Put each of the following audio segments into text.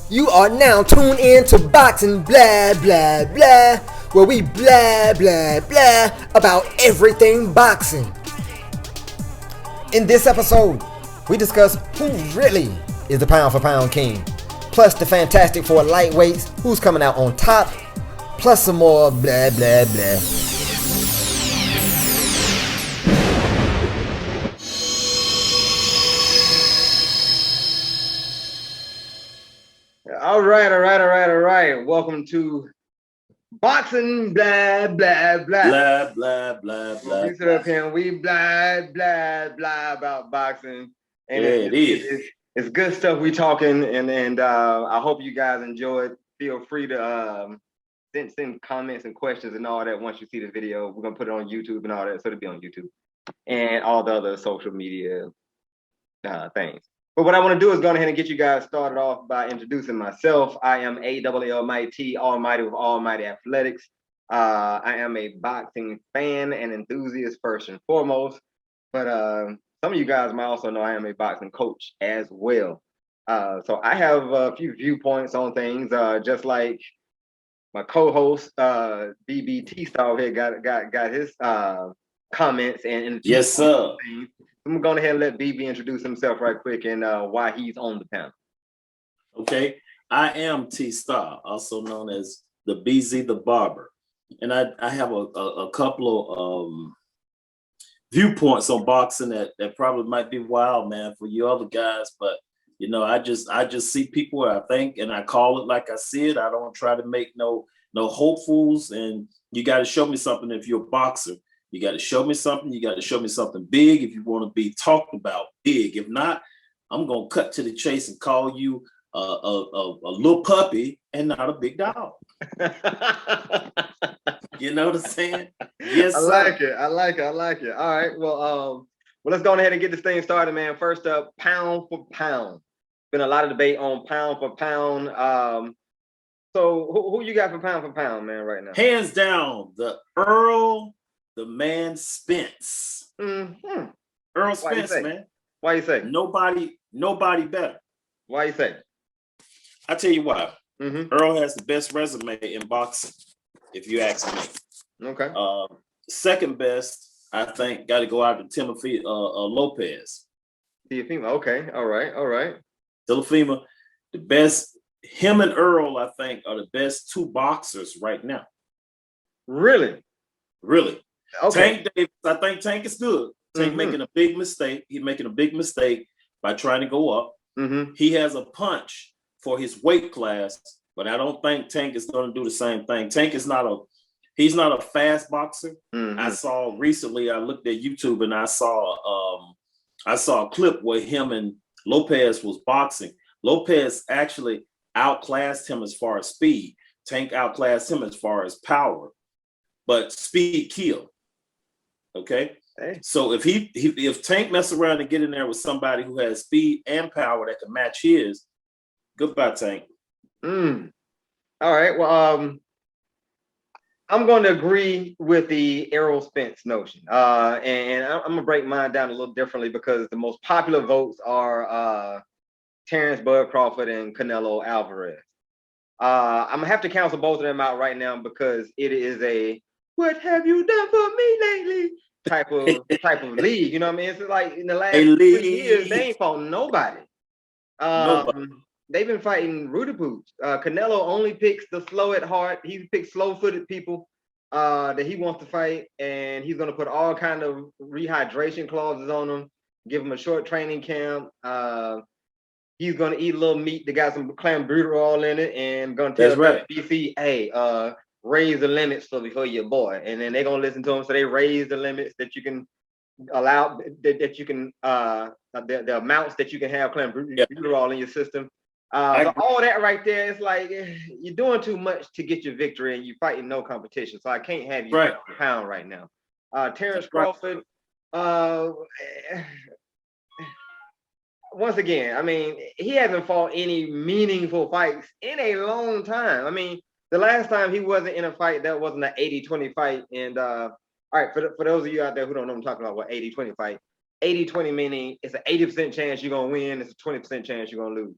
You are now tuned in to Boxing Blah Blah Blah, where we blah blah blah about everything boxing. In this episode, we discuss who really is the pound for pound king, plus the Fantastic Four lightweights, who's coming out on top, plus some more blah blah blah. All right. Welcome to Boxing Blah Blah Blah. Blah blah blah blah. We sit up here and we blah blah blah about boxing. And it is. It's good stuff we talking, and I hope you guys enjoy it. Feel free to send comments and questions and all that once you see the video. We're gonna put it on YouTube and all that, so it'll be on YouTube and all the other social media things. But what I want to do is go ahead and get you guys started off by introducing myself. I am Allmighty, Allmighty with Allmighty Athletics. I am a boxing fan and enthusiast first and foremost. But some of you guys might also know I am a boxing coach as well. So I have a few viewpoints on things, just like my co-host BBT Star here got his comments and yes, sir. I'm going to go ahead and let BB introduce himself right quick and why he's on the panel. Okay. I am T-Star, also known as the BZ the Barber. And I have a couple of viewpoints on boxing that probably might be wild, man, for you other guys. But, you know, I just see people where I think and I call it like I see it. I don't try to make no hopefuls. And you got to show me something if you're a boxer. You got to show me something. You got to show me something big if you want to be talked about big. If not, I'm going to cut to the chase and call you a little puppy and not a big dog. You know what I'm saying? Yes, I like it. I like it. All right. Well, let's go ahead and get this thing started, man. First up, pound for pound. Been a lot of debate on pound for pound. So who you got for pound, man, right now? Hands down, the Earl. The man Spence. Mm-hmm. Earl Spence, man. Why you say? Nobody better. Why you say? I tell you why. Mm-hmm. Earl has the best resume in boxing, if you ask me. Okay. Second best, I think, got to go out to Teofimo Lopez. Teofimo. Okay. All right. Teofimo, the best. Him and Earl, I think, are the best two boxers right now. Really. Okay. Tank Davis, I think Tank is good. Tank making a big mistake. He's making a big mistake by trying to go up. Mm-hmm. He has a punch for his weight class, but I don't think Tank is going to do the same thing. Tank is not a fast boxer. Mm-hmm. I saw recently, I looked at YouTube and I saw a clip where him and Lopez was boxing. Lopez actually outclassed him as far as speed. Tank outclassed him as far as power, but speed killed. Okay, hey. So if Tank mess around and get in there with somebody who has speed and power that can match his, goodbye, Tank. All right. Well, I'm going to agree with the Errol Spence notion, and I'm gonna break mine down a little differently because the most popular votes are Terrence Bud Crawford and Canelo Alvarez. I'm gonna have to cancel both of them out right now because it is a "What have you done for me lately?" type of league. You know what I mean? It's like in the last 3 years, they ain't fought nobody. They've been fighting Rudy Pooch. Canelo only picks the slow at heart. He picks slow-footed people that he wants to fight, and he's gonna put all kind of rehydration clauses on them, give them a short training camp. He's gonna eat a little meat that got some clenbuterol in it, and gonna tell BC, hey, raise the limits for your boy, and then they're gonna listen to him. So they raise the limits that you can allow, that you can the amounts that you can have clenbuterol in your system. So all that right there, it's like you're doing too much to get your victory, and you're fighting no competition. So I can't have you pound right now. Terrence Crawford. Once again, I mean, he hasn't fought any meaningful fights in a long time. I mean, the last time he wasn't in a fight, that wasn't an 80-20 fight. And all right, for those of you out there who don't know what I'm talking about, what 80-20 fight. 80-20 meaning it's an 80% chance you're gonna win, it's a 20% chance you're gonna lose.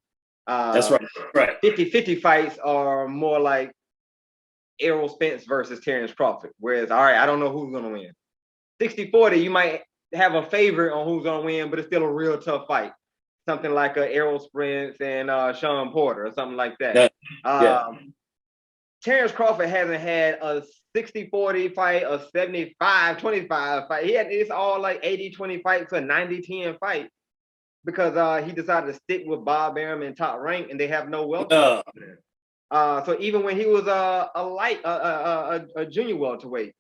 That's right. Right. 50-50 fights are more like Errol Spence versus Terrence Crawford. Whereas, all right, I don't know who's going to win. 60-40, you might have a favorite on who's going to win, but it's still a real tough fight. Something like a Errol Spence and Sean Porter or something like that. Terrence Crawford hasn't had a 60-40 fight, a 75-25 fight. It's all like 80-20 fights, a 90-10 fight, because he decided to stick with Bob Arum in Top Rank, and they have no welterweight. So even when he was a junior welterweight,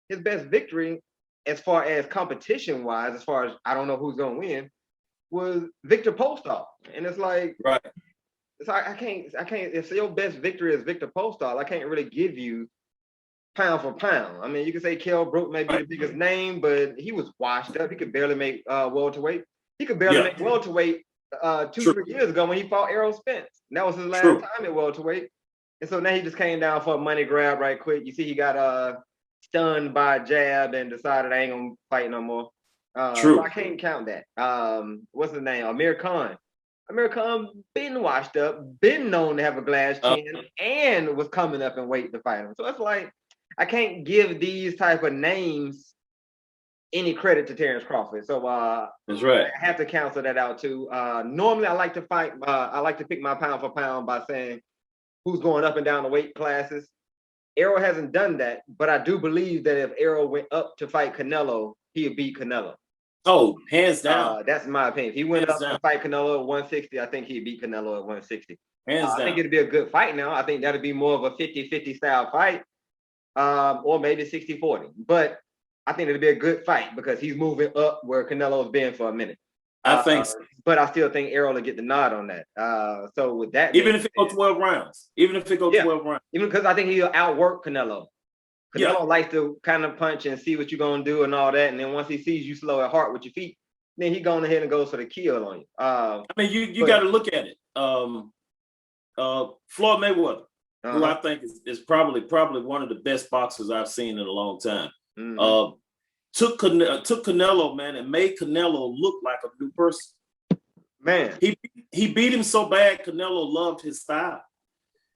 his best victory, as far as competition wise, as far as I don't know who's gonna win, was Victor Postol. And it's like, right. So I can't. If your best victory is Victor Postol, I can't really give you pound for pound. I mean, you can say Kell Brook may be the biggest name, but he was washed up. He could barely make welterweight. He could barely make welterweight 2-3 years ago when he fought Errol Spence. And that was his last time at welterweight. And so now he just came down for a money grab right quick. You see, he got stunned by a jab and decided I ain't gonna fight no more. So I can't count that. What's his name? Amir Khan. Amir Khan been washed up, been known to have a glass chin, and was coming up in weight to fight him. So it's like I can't give these type of names any credit to Terrence Crawford. So that's right. I have to cancel that out too. Normally I like to fight. I like to pick my pound for pound by saying who's going up and down the weight classes. Errol hasn't done that, but I do believe that if Errol went up to fight Canelo, he would beat Canelo. Oh, hands down. That's my opinion. If he went up to fight Canelo at 160, I think he'd beat Canelo at 160. Hands down. I think it'd be a good fight now. I think that'd be more of a 50-50 style fight, or maybe 60-40. But I think it'd be a good fight because he's moving up where Canelo's been for a minute. I think so. But I still think Errol will get the nod on that. So with that, even if it goes 12 rounds, 12 rounds, even because I think he'll outwork Canelo. Canelo likes to kind of punch and see what you're gonna do and all that, and then once he sees you slow at heart with your feet, then he going ahead and goes for the kill on you. I mean, you got to look at it. Floyd Mayweather, who I think is probably one of the best boxers I've seen in a long time. Took Canelo, man, and made Canelo look like a new person. Man, he beat him so bad, Canelo loved his style.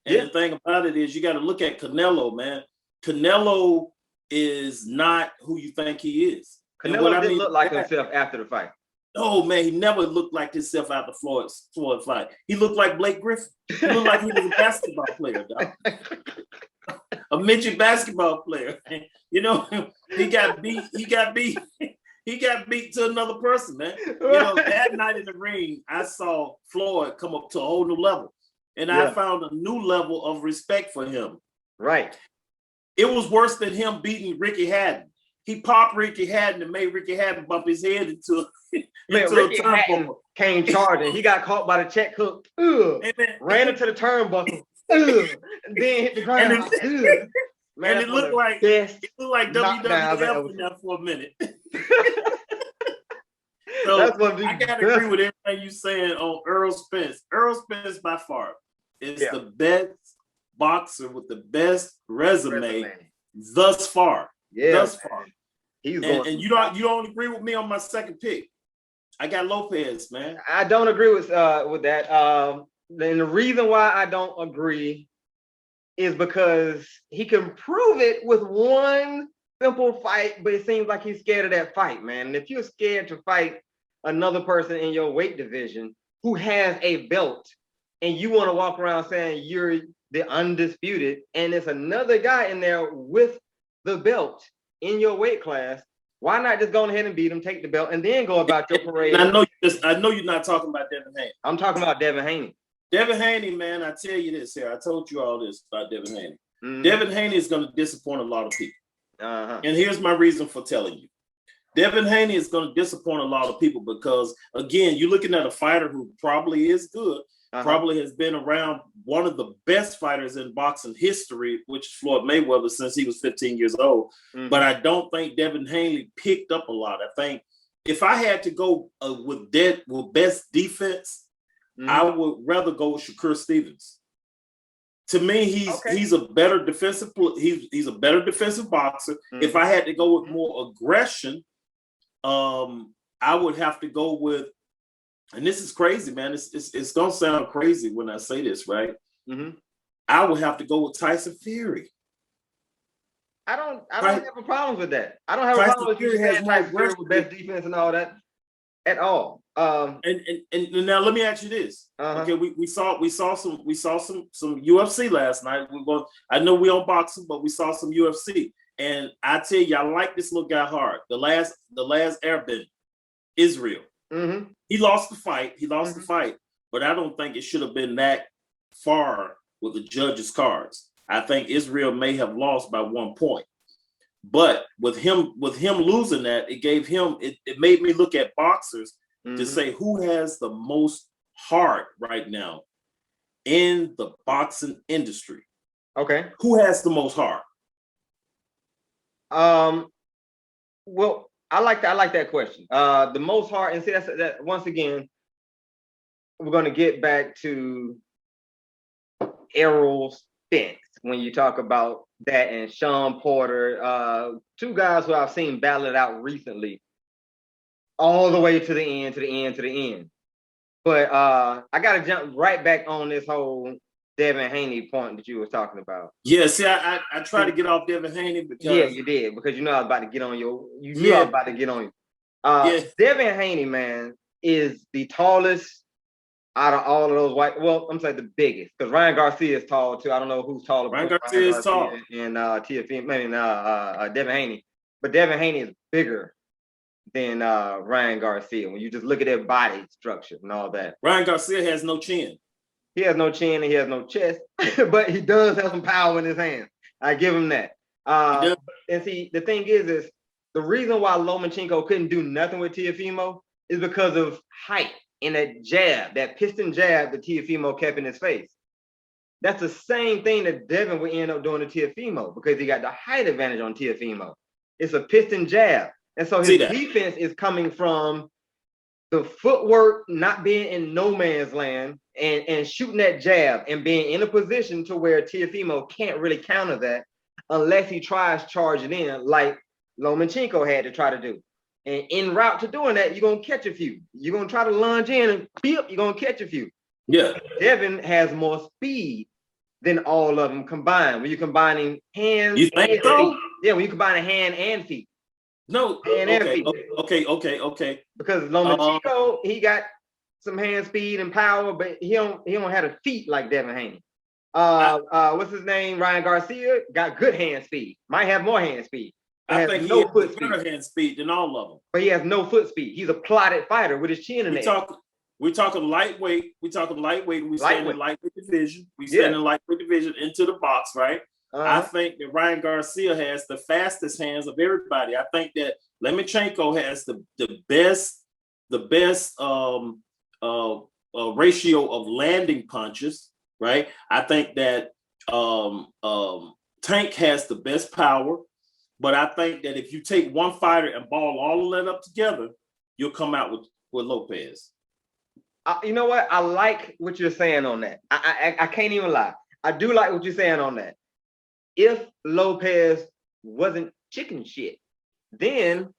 And the thing about it is, you got to look at Canelo, man. Canelo is not who you think he is. Canelo didn't look like himself after the fight. No, man, he never looked like himself after Floyd's fight. He looked like Blake Griffin. He looked like he was a basketball player, dog. A midget basketball player. You know, he got beat to another person, man. You know, that night in the ring, I saw Floyd come up to a whole new level. And I found a new level of respect for him. Right. It was worse than him beating Ricky Hatton. He popped Ricky Hatton and made Ricky Hatton bump his head into Ricky Hatton came charging. He got caught by the check hook. Ran into the turnbuckle. And then hit the ground. And it looked like WWF in there for a minute. So I gotta agree with everything you saying on Errol Spence. Errol Spence by far is the best boxer with the best resume thus far. Thus far. And you don't agree with me on my second pick. I got Lopez, man. I don't agree with that. And the reason why I don't agree is because he can prove it with one simple fight, but it seems like he's scared of that fight, man. And if you're scared to fight another person in your weight division who has a belt, and you want to walk around saying you're the undisputed, and it's another guy in there with the belt in your weight class, why not just go ahead and beat him, take the belt, and then go about your parade? I know you're not talking about Devin Haney. I'm talking about Devin Haney. Devin Haney, man, I tell you this here. I told you all this about Devin Haney. Devin Haney is going to disappoint a lot of people. And here's my reason for telling you. Devin Haney is going to disappoint a lot of people because, again, you're looking at a fighter who probably is good, probably has been around one of the best fighters in boxing history, which is Floyd Mayweather, since he was 15 years old. But I don't think Devin Haney picked up a lot. I think if I had to go with best defense, I would rather go with Shakur Stevens. To me, he's a better defensive. He's a better defensive boxer. If I had to go with more aggression, I would have to go with and this is crazy, man. It's gonna sound crazy when I say this, right? Mm-hmm. I would have to go with Tyson Fury. I don't have a problem with that. I don't have a problem with you saying Tyson Fury with best defense and all that at all. And now let me ask you this. Okay, we saw some UFC last night. I know we on boxing, but we saw some UFC. And I tell you, I like this little guy hard. The last airbender, Israel. Mm-hmm. He lost the fight. The fight, but I don't think it should have been that far with the judges' cards. I think Israel may have lost by 1 point. But with him losing that, it made me look at boxers to say who has the most heart right now in the boxing industry. Okay. Who has the most heart? Well, I like that question. The most heart, and see that once again, we're gonna get back to Errol Spence when you talk about that, and Sean Porter, two guys who I've seen battle it out recently, all the way to the end. But I gotta jump right back on this whole Devin Haney point that you were talking about. Yeah, see, I tried to get off Devin Haney because you did, because you know I was about to get on you. You knew I was about to get on you. Devin Haney, man, is the tallest out of all of those white. Well, I'm saying the biggest, because Ryan Garcia is tall too. I don't know who's taller. Ryan Garcia is tall, and Teofimo, Devin Haney, but Devin Haney is bigger than Ryan Garcia when you just look at their body structure and all that. Ryan Garcia has no chin. He has no chin and he has no chest, but he does have some power in his hands. I give him that. And see, the thing is the reason why Lomachenko couldn't do nothing with Teofimo is because of height and that jab, that piston jab that Teofimo kept in his face. That's the same thing that Devin would end up doing to Teofimo because he got the height advantage on Teofimo. It's a piston jab. And so his defense is coming from the footwork not being in no man's land and shooting that jab and being in a position to where Teofimo can't really counter that unless he tries charging in like Lomachenko had to try to do. And en route to doing that, you're going to catch a few. You're going to try to lunge in and you're going to catch a few. Yeah. Devin has more speed than all of them combined. When you're combining hands and feet. Yeah, when you combine hand and feet. No. Okay. Because Lomachenko, he got some hand speed and power, but he don't have the feet like Devin Haney. What's his name? Ryan Garcia got good hand speed. Might have more hand speed. I think he has better hand speed than all of them. But he has no foot speed. He's a plotted fighter with his chin in there. We're talking lightweight. We stand in lightweight division. We stand in lightweight division into the box, right? I think that Ryan Garcia has the fastest hands of everybody. I think that Lomachenko has the best ratio of landing punches, right? I think that Tank has the best power, but I think that if you take one fighter and ball all of that up together, you'll come out with Lopez. You know what? I like what you're saying on that. I can't even lie. I do like what you're saying on that. If Lopez wasn't chicken shit, then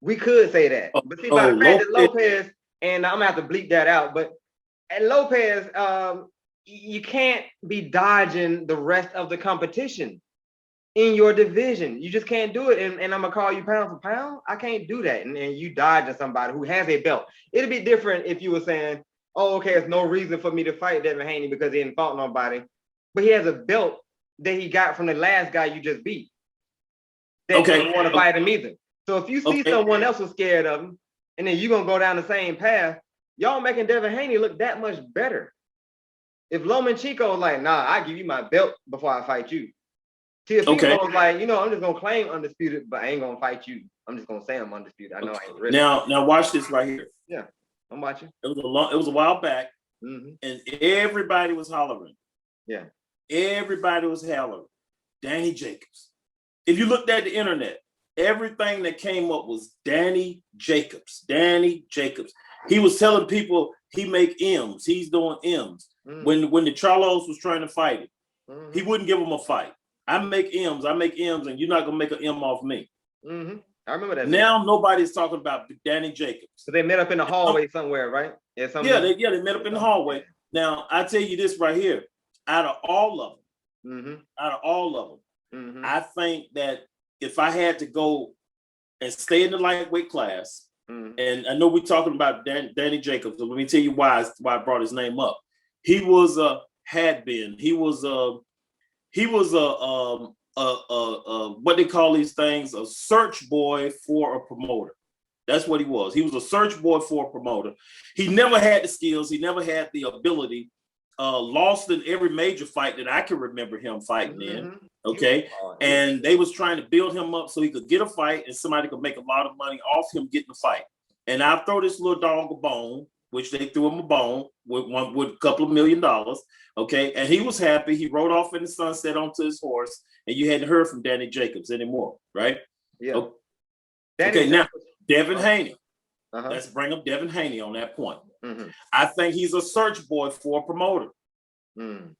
we could say that. But see, by the fact that Lopez, and I'm gonna have to bleep that out, but at Lopez, you can't be dodging the rest of the competition in your division. You just can't do it. And I'm gonna call you pound for pound. I can't do that. And you dodging somebody who has a belt. It'd be different if you were saying, oh, okay, there's no reason for me to fight Devin Haney because he didn't fought nobody. But he has a belt that he got from the last guy you just beat. That didn't want to fight him either. So if you see someone else was scared of him, and then you're gonna go down the same path, y'all making Devin Haney look that much better. If Lomachenko was like, nah, I give you my belt before I fight you. Teofimo was like, I'm just gonna claim undisputed, but I ain't gonna fight you. I'm just gonna say I'm undisputed. I know I ain't really. Now watch this right here. Yeah, I'm watching. It was a while back, and everybody was hollering. Yeah. Everybody was hollering. Danny Jacobs. If you looked at the internet, everything that came up was Danny Jacobs. Danny Jacobs. He was telling people he make M's. He's doing M's. When the Charlos was trying to fight him, he wouldn't give him a fight. I make M's, and you're not gonna make an M off me. I remember that. Now nobody's talking about Danny Jacobs. So they met up in the hallway somewhere, right? Yeah, they met up in the hallway. Now I tell you this right here. Out of all of them, I think that if I had to go and stay in the lightweight class, and I know we're talking about Danny Jacobs, so let me tell you why I brought his name up. He was what they call these things, a search boy for a promoter. That's what he was. He was a search boy for a promoter. He never had the skills. He never had the ability. Lost in every major fight that I can remember him fighting in. Okay. And they was trying to build him up so he could get a fight and somebody could make a lot of money off him getting a fight. And I throw this little dog a bone, which they threw him a bone with a couple of $1 million. Okay. And he was happy. He rode off in the sunset onto his horse, and you hadn't heard from Danny Jacobs anymore. Right. Yeah. Okay. Now, Devin Haney. Let's bring up Devin Haney on that point. I think he's a search boy for a promoter.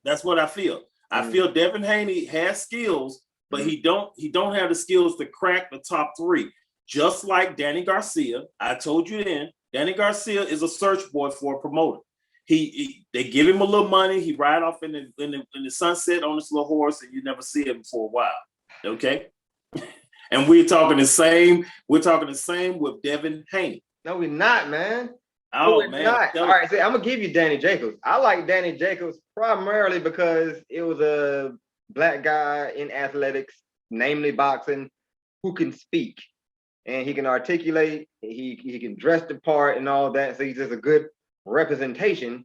That's what I feel. I feel Devin Haney has skills, but he don't have the skills to crack the top three. Just like Danny Garcia, I told you then, Danny Garcia is a search boy for a promoter. They give him a little money. He ride off in the sunset on this little horse, and you never see him for a while. Okay, and we're talking the same. We're talking the same with Devin Haney. No, we're not, man. Oh, no, man. Not. All right, so I'm gonna give you Danny Jacobs. I like Danny Jacobs primarily because it was a black guy in athletics, namely boxing, who can speak and he can articulate. He can dress the part and all that. So he's just a good representation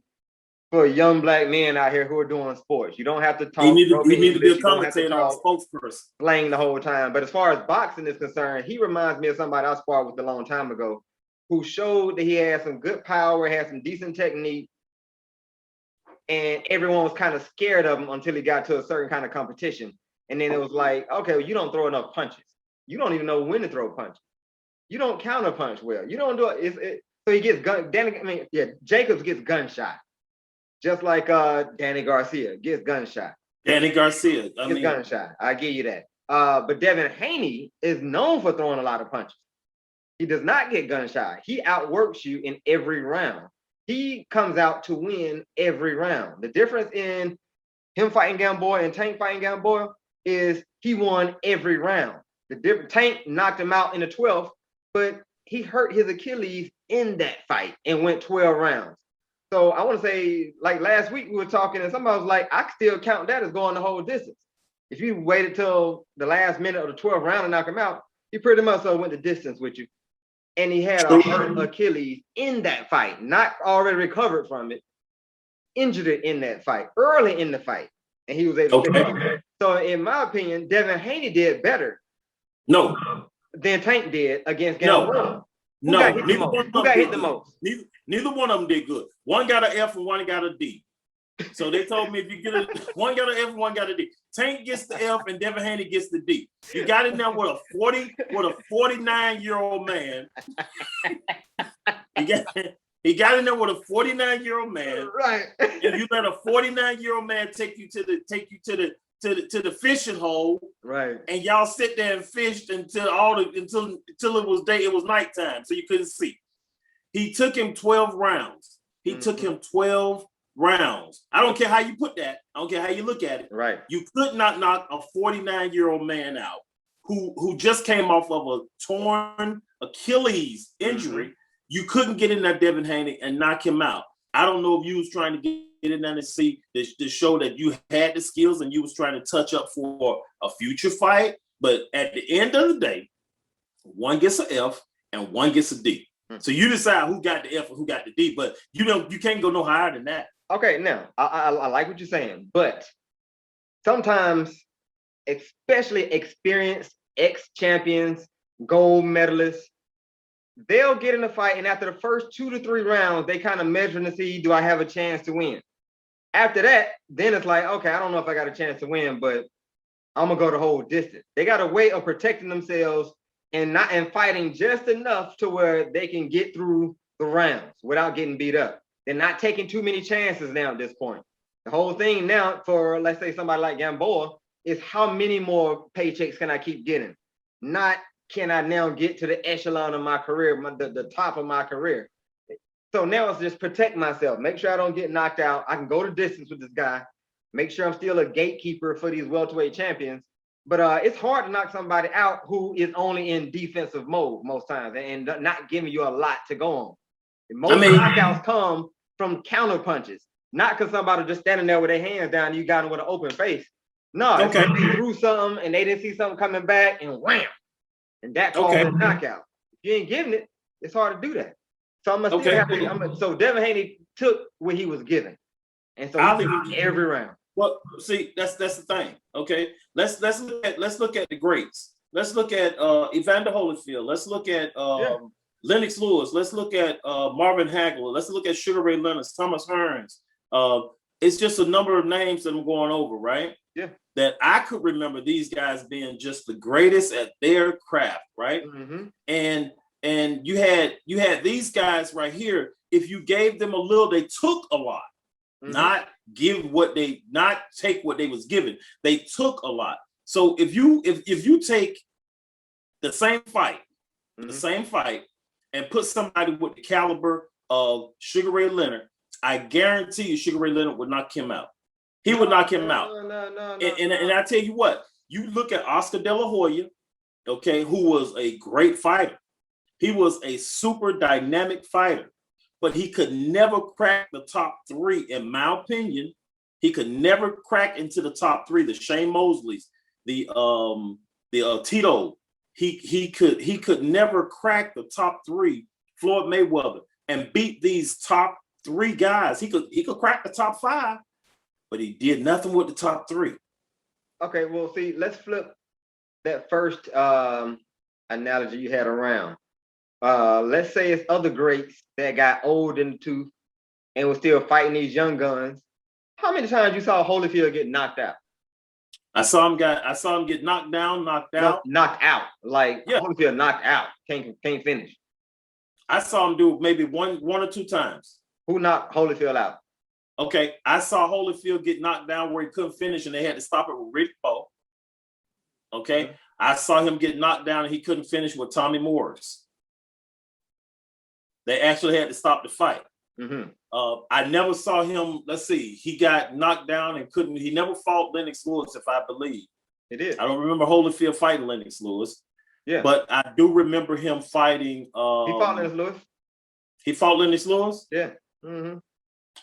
for young black men out here who are doing sports. You don't have to talk. You need to be a commentator or a spokesperson. Playing the whole time. But as far as boxing is concerned, he reminds me of somebody I sparred with a long time ago, who showed that he had some good power, had some decent technique, and everyone was kind of scared of him until he got to a certain kind of competition. And then it was like, okay, well, you don't throw enough punches. You don't even know when to throw punches. You don't counter punch well. You don't do it. So he gets Jacobs gets gunshot, just like Danny Garcia gets gunshot. Danny Garcia gets gunshot. I give you that. But Devin Haney is known for throwing a lot of punches. He does not get gunshot. He outworks you in every round. He comes out to win every round. The difference in him fighting Gamboa and Tank fighting Gamboa is he won every round. Tank knocked him out in the 12th, but he hurt his Achilles in that fight and went 12 rounds. So I want to say, like last week we were talking and somebody was like, I still count that as going the whole distance. If you waited till the last minute of the 12th round to knock him out, he pretty much went the distance with you. And he had a hurt Achilles in that fight, not already recovered from it, injured it in that fight, early in the fight. And he was able to pick it. So in my opinion, Devin Haney did better. No. Than Tank did against Gamboa. Who got hit the most? Neither one of them did good. One got an F and one got a D. So they told me if you get one got an F and one got a D. Tank gets the F and Devin Haney gets the D. You got in there with a 49-year-old man. He got in there with a 49-year-old man. Right. And you let a 49-year-old man take you to the fishing hole. Right. And y'all sit there and fished until it was day. It was nighttime, so you couldn't see. He took him 12 rounds. He took him 12 rounds. I don't care how you put that. I don't care how you look at it. Right. You could not knock a 49-year-old man out who just came off of a torn Achilles injury. You couldn't get in that Devin Haney and knock him out. I don't know if you was trying to get in there to see to show that you had the skills and you was trying to touch up for a future fight. But at the end of the day, one gets an F and one gets a D. So you decide who got the F and who got the D, but you can't go no higher than that. Okay, now I like what you're saying, but sometimes, especially experienced ex-champions, gold medalists, they'll get in a fight, and after the first 2 to 3 rounds, they kind of measure to see, do I have a chance to win? After that, then it's like, okay, I don't know if I got a chance to win, but I'm gonna go the whole distance. They got a way of protecting themselves and fighting just enough to where they can get through the rounds without getting beat up. They're not taking too many chances now at this point. The whole thing now for, let's say, somebody like Gamboa is how many more paychecks can I keep getting? Not can I now get to the echelon of my career, the top of my career? So now it's just protect myself, make sure I don't get knocked out. I can go the distance with this guy, make sure I'm still a gatekeeper for these welterweight champions. But it's hard to knock somebody out who is only in defensive mode most times and not giving you a lot to go on. And most knockouts come from counter punches, not because somebody just standing there with their hands down and you got them with an open face. No, okay. They threw something and they didn't see something coming back and wham, and that caused a knockout. If you ain't giving it, it's hard to do that. So I'm gonna still have to. So Devin Haney took what he was given, and so he took every round. Well, see, that's the thing. Okay, let's look at the greats. Let's look at Evander Holyfield. Let's look at Lennox Lewis. Let's look at Marvin Hagler. Let's look at Sugar Ray Leonard, Thomas Hearns. It's just a number of names that I'm going over, right? Yeah. That I could remember these guys being just the greatest at their craft, right? Mm-hmm. And you had these guys right here. If you gave them a little, they took a lot. Mm-hmm. Not take what they was given. They took a lot. So if you take the same fight, and put somebody with the caliber of Sugar Ray Leonard, I guarantee you Sugar Ray Leonard would knock him out. He would knock him out. No. And I tell you what, you look at Oscar De La Hoya, okay, who was a great fighter. He was a super dynamic fighter, but he could never crack the top three, in my opinion. He could never crack into the top three. The Shane Mosleys, the Tito. He could never crack the top three. Floyd Mayweather and beat these top three guys. He could crack the top five, but he did nothing with the top three. Okay, well, see, let's flip that first analogy you had around. Let's say it's other greats that got old in the tooth and was still fighting these young guns. How many times you saw Holyfield get knocked out? I saw him get knocked down, knocked out. Knocked out. Like Holyfield knocked out. Can't finish. I saw him do maybe one or two times. Who knocked Holyfield out? Okay, I saw Holyfield get knocked down where he couldn't finish and they had to stop it with Rick Paul. Okay, mm-hmm. I saw him get knocked down and he couldn't finish with Tommy Morris. They actually had to stop the fight. Mm-hmm. I never saw him. Let's see. He got knocked down and couldn't. He never fought Lennox Lewis, if I believe. It is. I don't remember Holyfield fighting Lennox Lewis. Yeah. But I do remember him fighting. He fought Lennox Lewis. He fought Lennox Lewis. Yeah. Mm-hmm.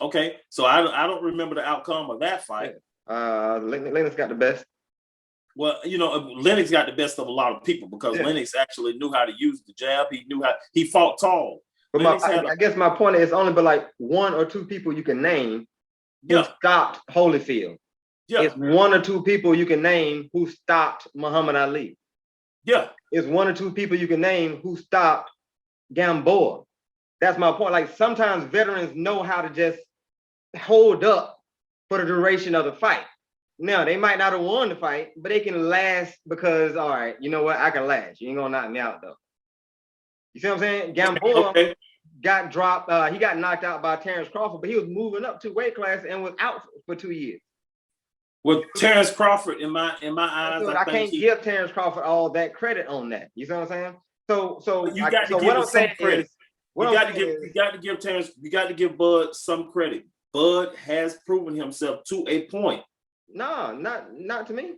Okay. So I don't remember the outcome of that fight. Yeah. Lennox got the best. Well, Lennox got the best of a lot of people because Lennox actually knew how to use the jab. He fought tall. But I guess my point is only but like one or two people you can name who stopped Holyfield. Yeah. It's one or two people you can name who stopped Muhammad Ali. Yeah. It's one or two people you can name who stopped Gamboa. That's my point. Like sometimes veterans know how to just hold up for the duration of the fight. Now, they might not have won the fight, but they can last because, all right, you know what? I can last. You ain't going to knock me out, though. You see what I'm saying? Gamboa got dropped. He got knocked out by Terrence Crawford, but he was moving up to weight class and was out for 2 years. With Terrence Crawford, in my eyes, I can't give Terrence Crawford all that credit on that. You see what I'm saying? So you got to give him some credit. You got to give Bud some credit. Bud has proven himself to a point. No, not to me.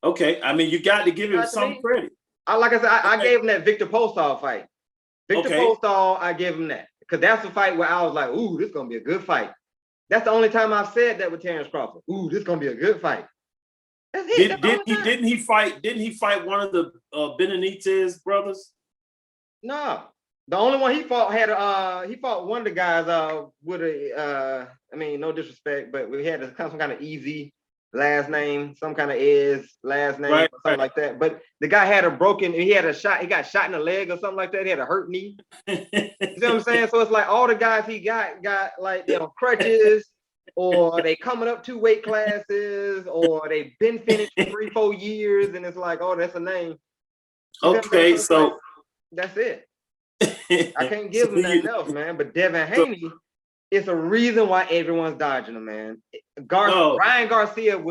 Okay, I mean you got to give him some credit. I gave him that Victor Postol fight. Postol, I gave him that because that's the fight where I was like, "Ooh, this is gonna be a good fight." That's the only time I've said that with Terrence Crawford. "Ooh, this is gonna be a good fight." That's it. Didn't he fight one of the Benitez brothers? No, the only one he fought he fought one of the guys with a I mean, no disrespect, but we had some kind of easy last name, some kind of last name, or something like that. But the guy had he got shot in the leg or something like that. He had a hurt knee. You see what I'm saying? So it's like all the guys he got like crutches, or they coming up 2 weight classes, or they've been finished 3-4 years, and it's like, oh, that's a name. Okay, so like, that's it. I can't give him nothing else, man. But Devin Haney, it's a reason why everyone's dodging him, man. Ryan Garcia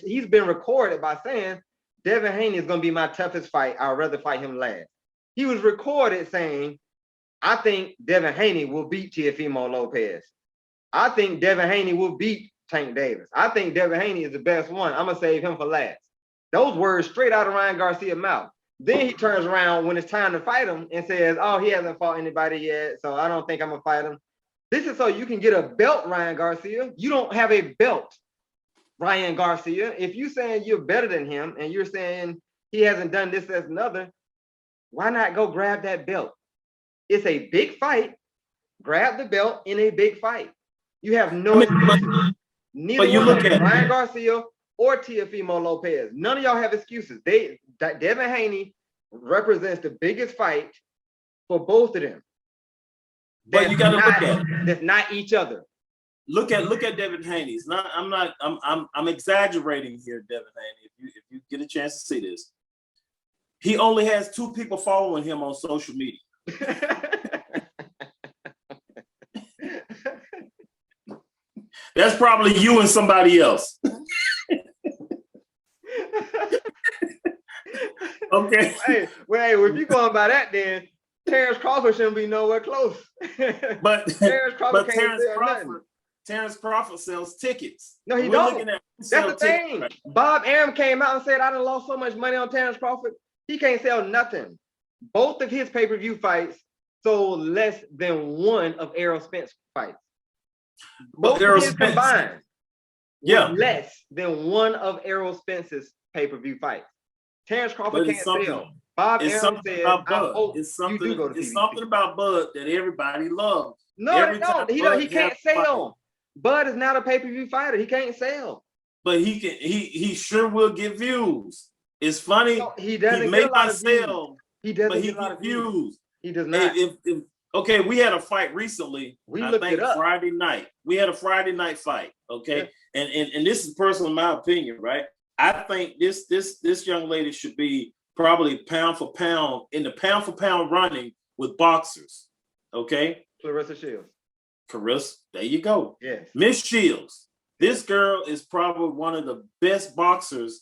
he's been recorded by saying Devin Haney is going to be my toughest fight. I'd rather fight him last. He was recorded saying, I think Devin Haney will beat Teofimo Lopez. I think Devin Haney will beat Tank Davis. I think Devin Haney is the best one. I'm going to save him for last. Those words straight out of Ryan Garcia's mouth. Then he turns around when it's time to fight him and says, oh, he hasn't fought anybody yet, so I don't think I'm going to fight him. This is so you can get a belt, Ryan Garcia. You don't have a belt, Ryan Garcia. If you're saying you're better than him and you're saying he hasn't done this, that's another, why not go grab that belt? It's a big fight. Grab the belt in a big fight. You have no excuses. Neither one of them, Ryan Garcia or Teofimo Lopez. None of y'all have excuses. Devin Haney represents the biggest fight for both of them. But you got to look at it. That's not each other. Look at Devin Haney. I'm exaggerating here, Devin Haney. If you get a chance to see this, he only has 2 people following him on social media. That's probably you and somebody else. Okay. Hey, if you're going by that, then Terrence Crawford shouldn't be nowhere close. But Terrence Crawford sells tickets. No, he don't. That's the thing. Right? Bob Arum came out and said, I done lost so much money on Terrence Crawford. He can't sell nothing. Both of his pay-per-view fights sold less than one of Errol Spence fights. Both of his combined. Yeah. Less than one of Errol Spence's pay-per-view fights. Terrence Crawford can't sell. Bob Arum said, it's something about Bud that everybody loves. No, he can't sell. Bud is not a pay-per-view fighter. He can't sell. But he sure will get views. It's funny. No, he doesn't. He may not sell. He doesn't. But he get views. He does not. Okay, we had a fight recently. I think Friday night. We had a Friday night fight. Okay, yeah. and this is personal, in my opinion, right? I think this young lady should be probably pound for pound in the pound for pound running with boxers. Okay, Clarissa Shields. There you go. Yes, Miss Shields. This girl is probably one of the best boxers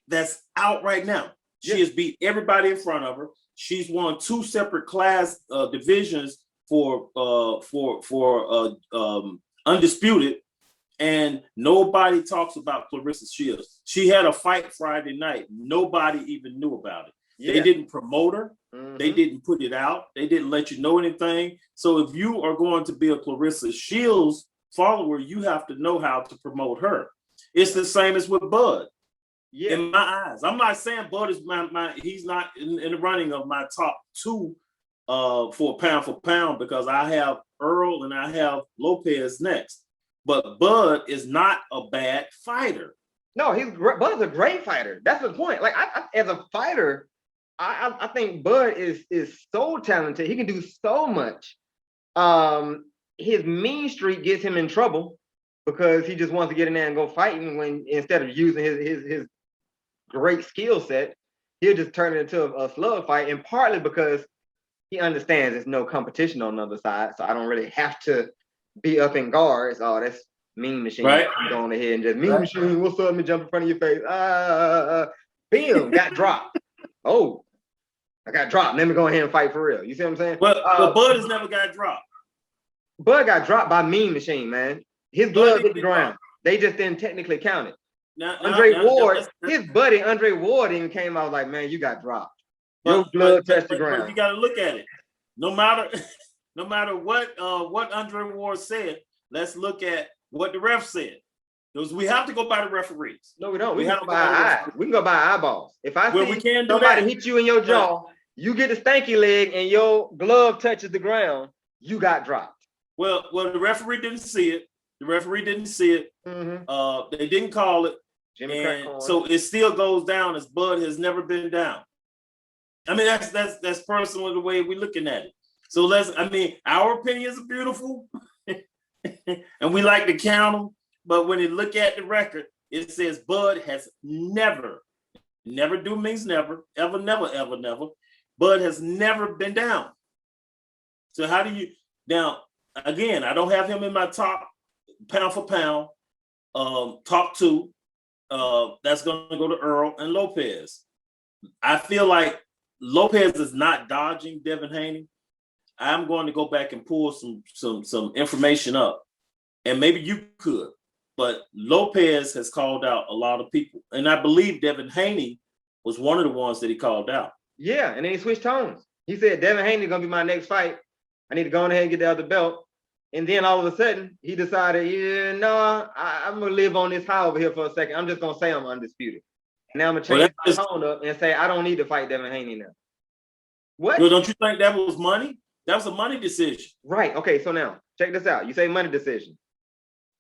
that's out right now. She has beat everybody in front of her. She's won 2 separate class divisions for undisputed, and nobody talks about Clarissa Shields. She had a fight Friday night. Nobody even knew about it. Yeah. They didn't promote her. Mm-hmm. They didn't put it out. They didn't let you know anything. So if you are going to be a Clarissa Shields follower, you have to know how to promote her. It's the same as with Bud. Yeah. In my eyes, I'm not saying Bud is he's not in the running of my top 2 for pound because I have Earl and I have Lopez next. But Bud is not a bad fighter. No, Bud's a great fighter. That's the point. Like I as a fighter, I think Bud is so talented. He can do so much. His mean streak gets him in trouble because he just wants to get in there and go fighting when instead of using his great skill set, he'll just turn it into a slug fight, and partly because he understands there's no competition on the other side, so I don't really have to be up in guards. Oh, that's Mean Machine. Right. Go on ahead and just Mean Machine, what's up? Let me jump in front of your face. Bam, got dropped. Oh, I got dropped. Let me go ahead and fight for real. You see what I'm saying? Well, Bud has never got dropped. Bud got dropped by Mean Machine, man. His blood hit the ground. They just didn't technically count it. His buddy Andre Ward even came out like, man, you got dropped. Your blood touched the ground. But you got to look at it. No matter what Andre Ward said, let's look at what the ref said. Because we have to go by the referees. No, we don't. We have to go by eyes. We can go by eyeballs. If I see somebody hit you in your jaw, you get a stanky leg and your glove touches the ground, you got dropped. Well, the referee didn't see it. Mm-hmm. They didn't call it. And so it still goes down as Bud has never been down. I mean, that's personally the way we're looking at it. So our opinions are beautiful and we like to count them. But when you look at the record, it says Bud has never do means never, ever, never. Bud has never been down. So how do you, now, again, I don't have him in my top pound for pound, top 2. That's going to go to Earl and Lopez. I feel like Lopez is not dodging Devin Haney. I'm going to go back and pull some information up, and maybe you could. But Lopez has called out a lot of people, and I believe Devin Haney was one of the ones that he called out. Yeah, and then he switched tones. He said, Devin Haney is going to be my next fight. I need to go on ahead and get the other belt. And then all of a sudden, he decided, yeah, no, I'm going to live on this high over here for a second. I'm just going to say I'm undisputed. And now I'm going to change my tone up and say, I don't need to fight Devin Haney now. What? Well, don't you think that was money? That was a money decision. Right. Okay, so now, check this out. You say money decision.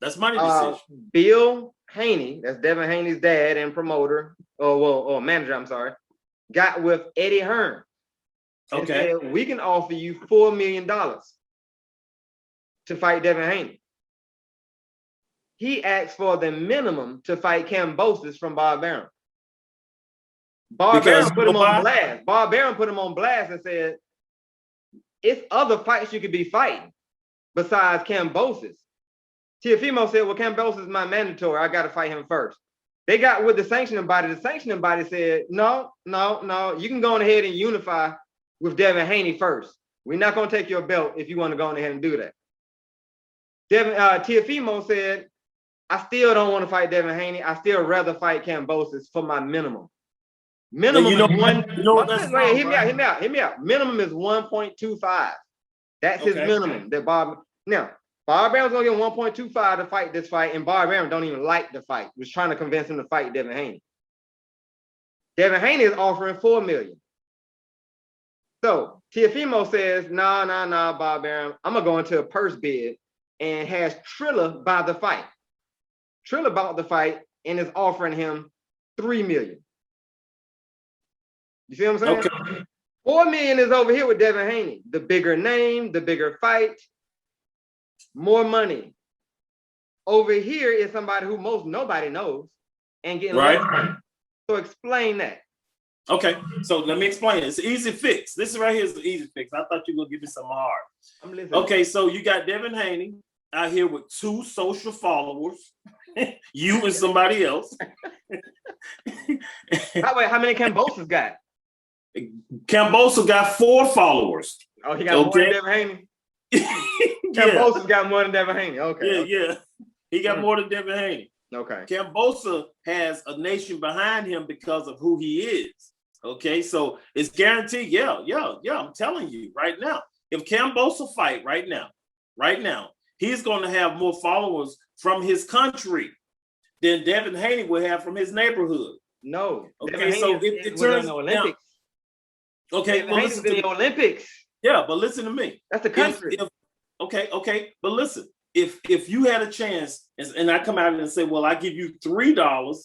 That's money decision. Bill Haney, that's Devin Haney's dad and promoter, or manager, I'm sorry, got with Eddie Hearn. Okay. Said, we can offer you $4 million to fight Devin Haney. He asked for the minimum to fight Kambosos from Bob Arum. Bob Arum put him on blast. Bob Arum put him on blast and said, it's other fights you could be fighting besides Kambosos. Teofimo said, well, Kambosos is my mandatory. I got to fight him first. They got with the sanctioning body. The sanctioning body said, no. You can go on ahead and unify with Devin Haney first. We're not going to take your belt if you want to go on ahead and do that. Teofimo said, I still don't want to fight Devin Haney. I still rather fight Kambosos for my minimum. Minimum is one. Hear me out. Minimum is 1.25. That's his minimum. That Bob Arum's gonna get 1.25 to fight this fight, and Bob Arum don't even like the fight. Was trying to convince him to fight Devin Haney. Devin Haney is offering $4 million. So Teofimo says, nah, Bob Arum. I'm gonna go into a purse bid and has Triller buy the fight. Triller bought the fight and is offering him $3 million. You see what I'm saying? Okay. $4 million is over here with Devin Haney. The bigger name, the bigger fight, more money. Over here is somebody who nobody knows and getting less money. So explain that. Okay, so let me explain it. It's an easy fix. This right here is the easy fix. I thought you were gonna give me some hard. I'm listening. Okay, so you got Devin Haney out here with 2 social followers, you and somebody else. How many Kambosos got? Kambosos got 4 followers. Oh, he got more than Devin Haney? Kambosos got more than Devin Haney. Okay. Yeah. He got more than Devin Haney. Okay. Kambosos has a nation behind him because of who he is. Okay, so it's guaranteed. Yeah. I'm telling you right now, if Kambosos fight right now, he's going to have more followers from his country than Devin Haney will have from his neighborhood. No. Okay, so it turns the Olympics. Now, okay, well, listen to the Olympics. Yeah, but listen to me. That's the country. Okay, but listen. If you had a chance, and I come out and say, well, I give you $3,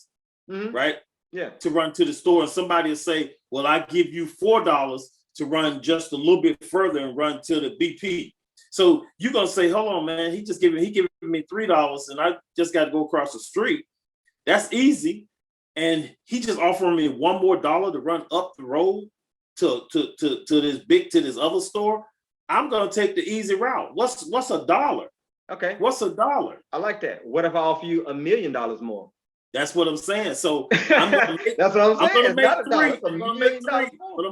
right? Yeah. To run to the store, and somebody will say, well, I give you $4 to run just a little bit further and run to the BP. So you're gonna say, hold on, man, he giving me $3 and I just got to go across the street. That's easy. And he just offering me $1 more to run up the road to this other store. I'm gonna take the easy route. What's $1? Okay. What's $1? I like that. What if I offer you $1 million more? That's what I'm saying. So I'm gonna make, that's what I'm saying. I'm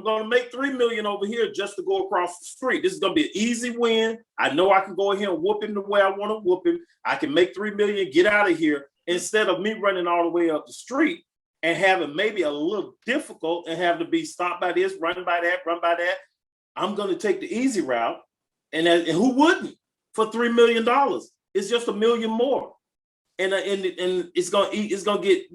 gonna make $3 million over here just to go across the street. This is gonna be an easy win. I know I can go ahead and whoop him the way I want to whoop him. I can make $3 million, get out of here, instead of me running all the way up the street and having maybe a little difficult and having to be stopped by this, run by that. I'm gonna take the easy route, and who wouldn't for $3 million? It's just $1 million more. And it's gonna get,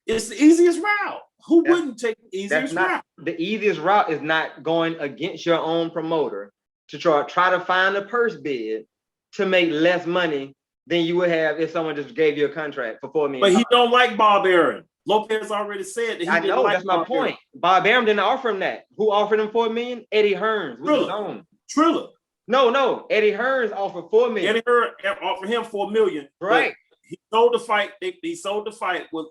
it's the easiest route. Who wouldn't take the easiest route? The easiest route is not going against your own promoter to try to find a purse bid to make less money than you would have if someone just gave you a contract for $4 million. But he don't like Bob Arum. Lopez already said that he I didn't know, like that's my point. Bob Arum didn't offer him that. Who offered him $4 million? Eddie Hearns. Triller. No. Eddie Hearns offered $4 million. Eddie Hearns offered him $4 million. Right. He sold the fight. He sold the fight with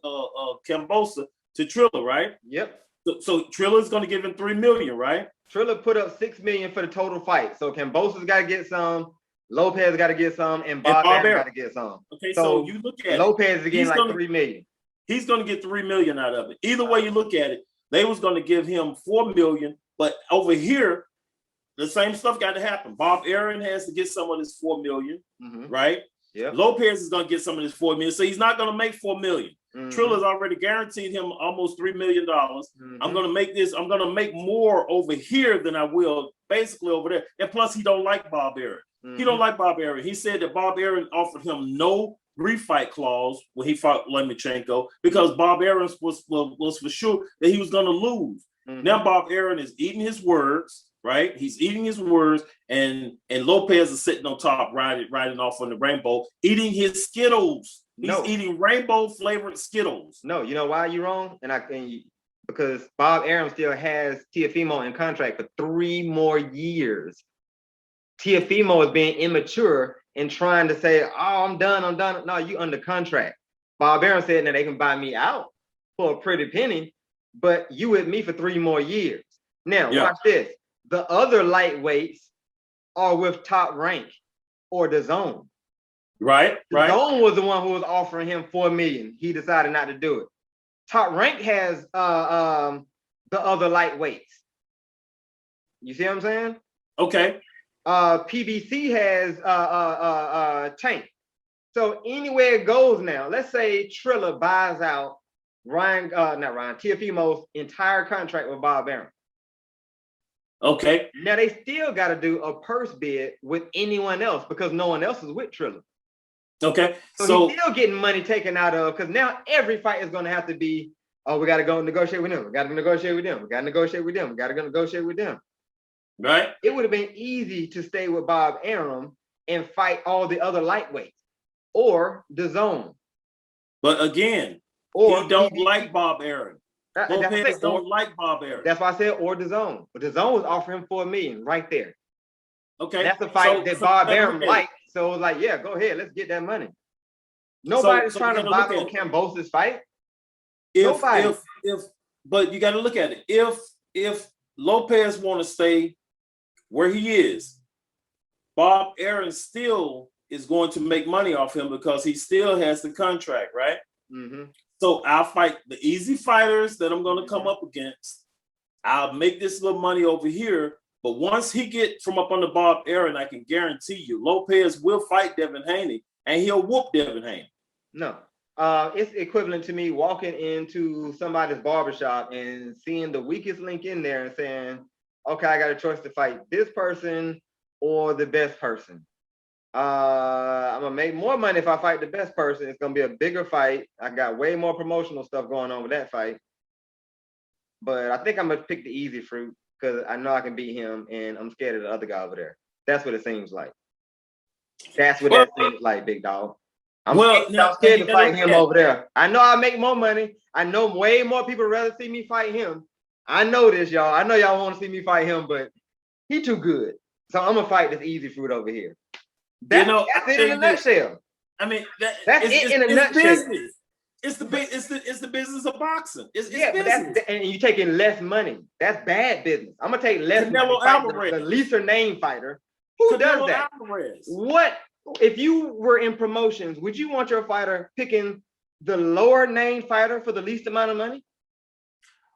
Kambosos to Triller, right? Yep. So Triller's going to give him $3 million, right? Triller put up $6 million for the total fight. So Kambosos got to get some, Lopez got to get some, and Bob Arum got to get some. Okay, so you look at Lopez is getting like $3 million. he's going to get $3 million out of it. Either way you look at it, they was going to give him $4 million, but over here, the same stuff got to happen. Bob Arum has to get some of this $4 million, right? Yeah. Lopez is going to get some of this $4 million, so he's not going to make $4 million. Trilla's already guaranteed him almost $3 million. I'm going to make this. I'm going to make more over here than I will basically over there. And plus, he don't like Bob Arum. He don't like Bob Arum. He said that Bob Arum offered him no refight clause when he fought Lomachenko because Bob Arum was for sure that he was going to lose. Now Bob Arum is eating his words, right? He's eating his words, and Lopez is sitting on top, riding off on the rainbow, eating his Skittles. He's eating rainbow flavored Skittles. No, you know why you're wrong? Because Bob Arum still has Teofimo in contract for 3 more years. Teofimo is being immature and trying to say, "Oh, I'm done." No, you under contract. Bob Arum said that they can buy me out for a pretty penny, but you with me for 3 more years. Now, watch this. The other lightweights are with Top Rank or DAZN. Right. DAZN was the one who was offering him $4 million. He decided not to do it. Top Rank has the other lightweights. You see what I'm saying? Okay. PBC has Tank. So anywhere it goes now, let's say Triller buys out Teofimo's entire contract with Bob Arum. Okay. Now they still got to do a purse bid with anyone else because no one else is with Triller. Okay. So he's still getting money taken out of, because now every fight is going to have to be, oh, we got to go negotiate with them. We got to negotiate with them. We got to negotiate with them. We got to go negotiate with them. Right. It would have been easy to stay with Bob Arum and fight all the other lightweights or DAZN. But again, he don't like Bob Arum. Lopez don't like Bob Arum. That's why I said or DAZN. But DAZN was offering him $4 million right there. Okay. That's a fight that Bob Arum liked. So it was like, yeah, go ahead. Let's get that money. Nobody's trying to buy on Kambosos' fight. Nobody. But you got to look at it. If Lopez want to stay where he is, Bob Arum still is going to make money off him because he still has the contract, right? So I'll fight the easy fighters that I'm going to come up against. I'll make this little money over here. But once he get from up under Bob Arum, I can guarantee you, Lopez will fight Devin Haney, and he'll whoop Devin Haney. No. It's equivalent to me walking into somebody's barbershop and seeing the weakest link in there and saying, okay, I got a choice to fight this person or the best person. I'm going to make more money if I fight the best person. It's going to be a bigger fight. I got way more promotional stuff going on with that fight. But I think I'm going to pick the easy fruit because I know I can beat him and I'm scared of the other guy over there. That's what it seems like. That's what that seems like, big dog. I'm scared to fight him over there. I know I make more money. I know way more people rather see me fight him. I know this, y'all. I know y'all want to see me fight him, but he too good. So I'm gonna fight this easy fruit over here. That's it in a nutshell. I mean, that's it in a nutshell. Business. It's the business of boxing. It's business. But and you're taking less money. That's bad business. I'm gonna take less Canelo money. The lesser name fighter. Who does that? What? If you were in promotions, would you want your fighter picking the lower name fighter for the least amount of money,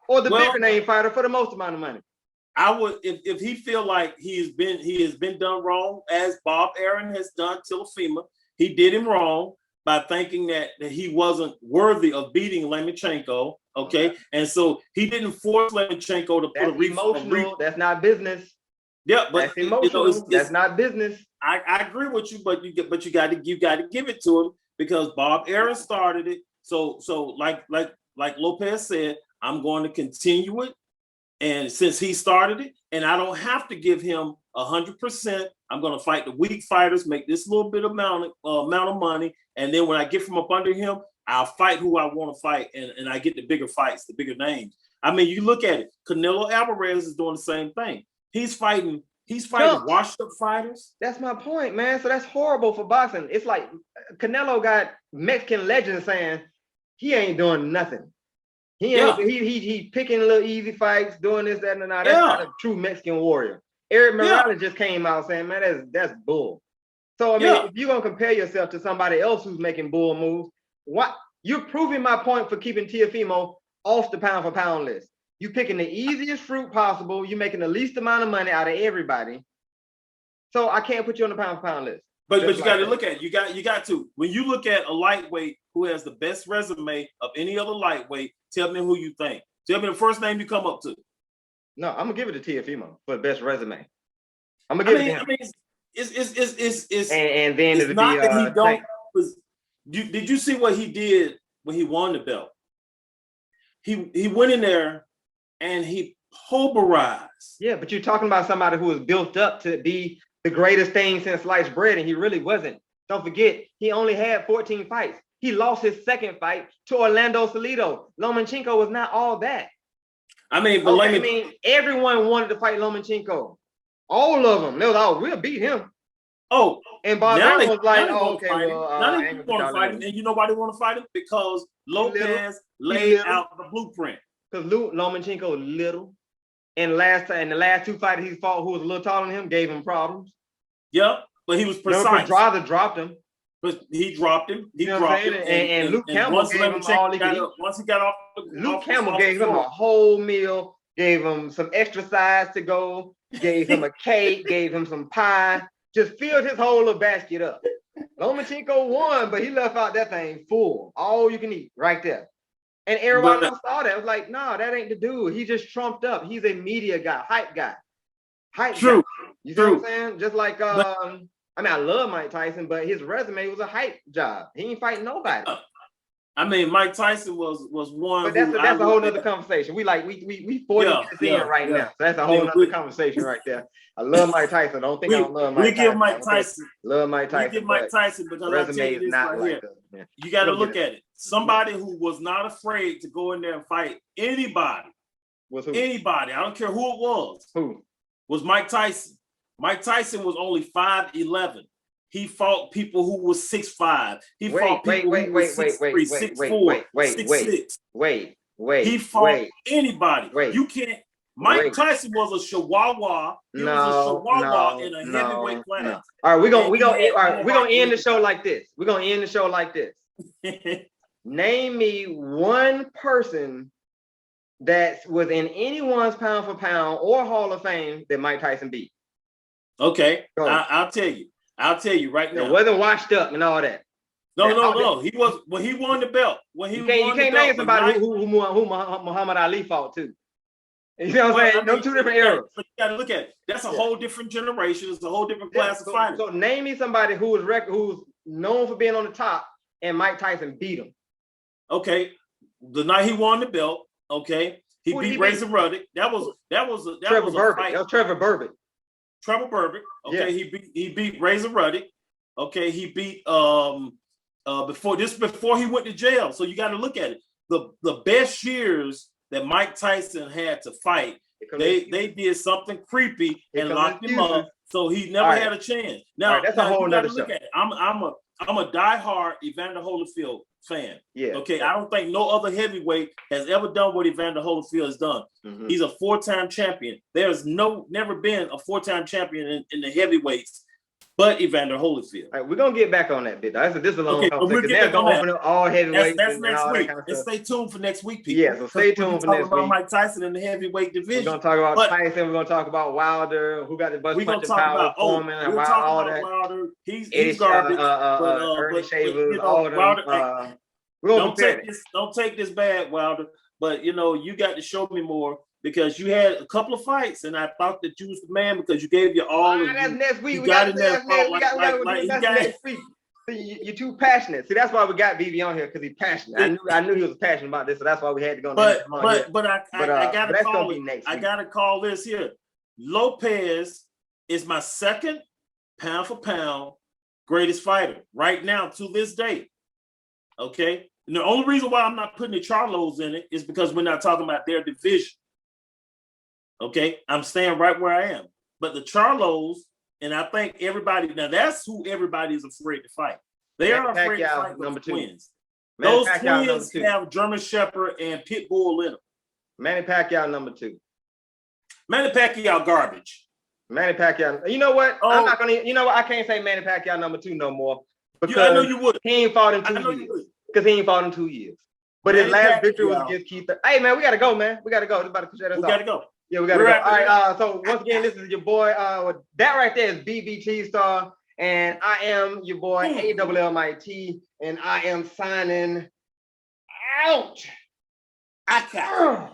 or the bigger name fighter for the most amount of money? I would, if he feel like he has been done wrong, as Bob Arum has done Teofimo. He did him wrong by thinking that he wasn't worthy of beating Lomachenko. Okay, and so he didn't force Lomachenko to put a emotional. That's not business. Yeah, but that's emotional. That's not business. I agree with you, but you got to give it to him because Bob Arum started it. So like Lopez said, I'm going to continue it, and since he started it, and I don't have to give him 100%. I'm going to fight the weak fighters, make this little bit amount of money, and then when I get from up under him, I'll fight who I want to fight, and I get the bigger fights, the bigger names. I mean, you look at it. Canelo Alvarez is doing the same thing. He's fighting washed up fighters. That's my point, man. So that's horrible for boxing. It's like Canelo got Mexican legends saying he ain't doing nothing. He picking little easy fights, doing this, that, and that. That's not a true Mexican warrior. Eric Morales just came out saying, man, that's bull. So I mean, if you're gonna compare yourself to somebody else who's making bull moves, what You're proving my point for keeping Teofimo off the pound for pound list. You picking the easiest fruit possible. You're making the least amount of money out of everybody. So I can't put you on the pound for pound list. But you got to look at it. You got to. When you look at a lightweight who has the best resume of any other lightweight, tell me who you think. Tell me the first name you come up to. No, I'm gonna give it to Teofimo for the best resume. I'm gonna give it to him. It's and then it's not that he don't. Did you see what he did when he won the belt? He went in there and he pulverized. Yeah, but you're talking about somebody who was built up to be the greatest thing since sliced bread, and he really wasn't. Don't forget, he only had 14 fights. He lost his second fight to Orlando Salido. Lomachenko was not all that. I mean, but everyone wanted to fight Lomachenko. All of them. They was all, we'll beat him. Oh, and Barbaro was like, oh, okay, now they want to fight him. And you know why they want to fight him? Because Lopez laid out the blueprint. Because Lomachenko little. And the last two fighters he fought, who was a little taller than him, gave him problems. Yep, but he was precise. Pedraza dropped him. But he dropped him. He dropped him. And Luke Campbell gave him all he could eat. Once he got off, Luke Campbell gave him a whole meal, gave him some extra sides to go, gave him a cake, gave him some pie, just filled his whole little basket up. Lomachenko won, but he left out that thing full. All you can eat right there. And everybody else saw that. It was like, no, that ain't the dude. He just trumped up. He's a media guy, hype guy. True. You see what I'm saying? Just like, I mean, I love Mike Tyson, but his resume was a hype job. He ain't fighting nobody. I mean, Mike Tyson was one. But that's a whole nother conversation. We 40 minutes in right now. So that's a whole nother conversation right there. I love Mike Tyson. Don't think I don't love Mike Tyson. We give Mike Tyson. Love Mike Tyson. We give Mike Tyson because resume is not right here. You got to look at it. Somebody who was not afraid to go in there and fight anybody. Anybody. I don't care who it was. Who? Was Mike Tyson. Mike Tyson was only 5'11". He fought people who was 6'5". He fought people who was 6'3", 6'4", 6'6". He fought anybody. You can't. Mike Tyson was a Chihuahua. He was a Chihuahua in a heavyweight class. All right, we're gonna end the show like this. We're gonna end the show like this. Name me one person that was in anyone's pound for pound or Hall of Fame that Mike Tyson beat. Okay, I'll tell you. I'll tell you right now. It wasn't washed up and all that. No. He was when he won the belt. You can't name somebody who Muhammad Ali fought too. You know what I'm saying? Those two different eras. But you got to look at it. That's a whole different generation. It's a whole different class of fighters. So name me somebody who's known for being on the top, and Mike Tyson beat him. Okay, the night he won the belt. Okay, he beat Razor Ruddock. That was Trevor Berbick. That was Trevor Berbick. Trevor Berbick. Okay, he beat Razor Ruddock. Okay, he beat before he went to jail. So you got to look at it. The best years that Mike Tyson had to fight, they did something creepy and locked him up. So he never had a chance. Now that's a whole nother show. Look at it. I'm a diehard Evander Holyfield fan. Yeah. Okay. I don't think no other heavyweight has ever done what Evander Holyfield has done. Mm-hmm. He's a 4-time champion. There's never been a 4-time champion in the heavyweights, but Evander Holyfield. All right, we're gonna get back on that bit. This is a long conversation. They're gonna open up all heavyweights. That's next week. Kind of stay tuned for next week, people. Yeah, so stay tuned for next week. About Mike Tyson in the heavyweight division. We're gonna talk about Tyson. We're gonna talk about Wilder, who got the bust punching power, Foreman, and all that. Wilder. He's garbage. Ernie Shavers, all of them. Wilder, don't take this bad, Wilder. But you got to show me more. Because you had a couple of fights, and I thought that you was the man because you gave your all. That's next week. We got next week. See, you're too passionate. See, that's why we got BB on here because he's passionate. I knew he was passionate about this, so that's why we had to go. But I gotta call it. I gotta call this here. Lopez is my second pound for pound greatest fighter right now to this day. Okay, and the only reason why I'm not putting the Charlos in it is because we're not talking about their division. Okay, I'm staying right where I am. But the Charlos, and I think everybody, now that's who everybody is afraid to fight. They are afraid to fight those twins. Those twins have German Shepherd and Pitbull in them. Manny Pacquiao number 2. Manny Pacquiao garbage. Manny Pacquiao. You know what? I'm not gonna. You know what? I can't say Manny Pacquiao number 2 no more because I know you would. He ain't fought in 2 years. because he ain't fought in 2 years. But his last victory was against Keith. Hey, man, we got to go, man. We got to go. It's about to shut us off. We got to go. Yeah, we got to go. All right, so once again, this is your boy. That right there is BBT Star, and I am your boy, Allmighty, and I am signing out. I can't.